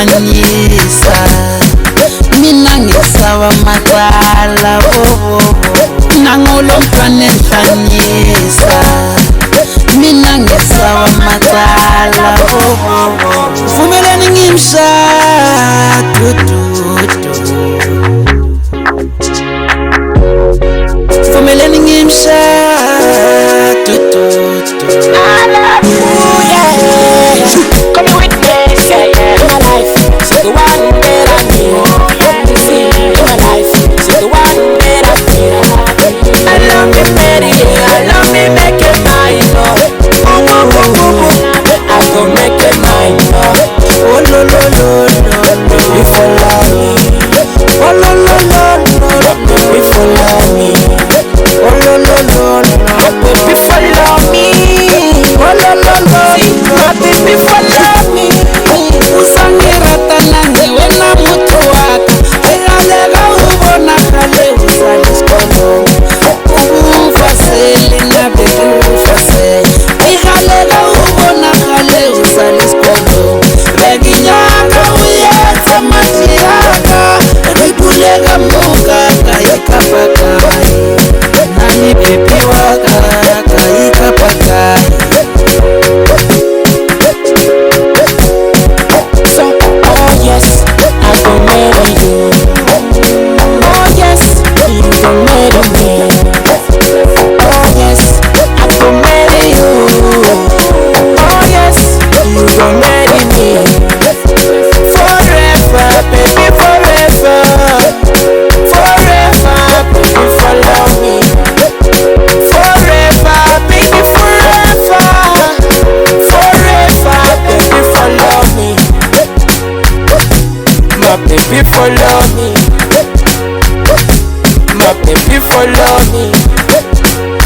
ngihlanyisa mina ngisaba macala nangolo mfana enhlanyisa mina ngisaba macala vumelani ngimshado vumelani ngimshado Come with me, yeah, yeah. In my life, she's the one that I need. See, in my life, she's the one that I need. I love me, baby, I love me, make it mine, oh. I go make it mine, oh. Oh, no, no, no, no, no. If you love me, oh, no, no, no, no, no. If you love me, oh, no, no, no, no. If you love me, oh, no, no, no, no. My baby, follow me. Usangirata nange wena mutu waka Egalega ubona kale usali skolo Ufaseli na beki ufaseli Egalega ubona kale usali skolo Begi nyaka uyeta matiaka Ripulega muka kaika pakai Nani bebi waka kaika pakai Baby, follow me. My baby, follow me.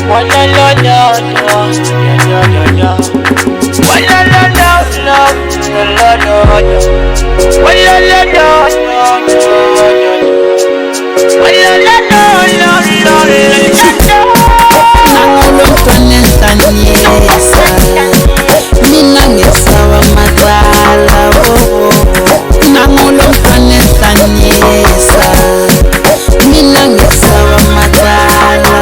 Walla la la la, la la la. Walla la la la, la la la. Walla la la la, walla la la la, la la la. Nangolo mfana enhlanyisa mina ngisaba macala Nangolo mfana enhlanyisa mina ngisaba macala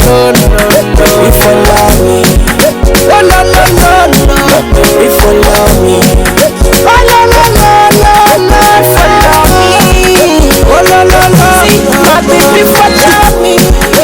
If you love me, oh no no no no. If you love me, oh no no no no no. If you love me, oh no no no. My baby, follow me.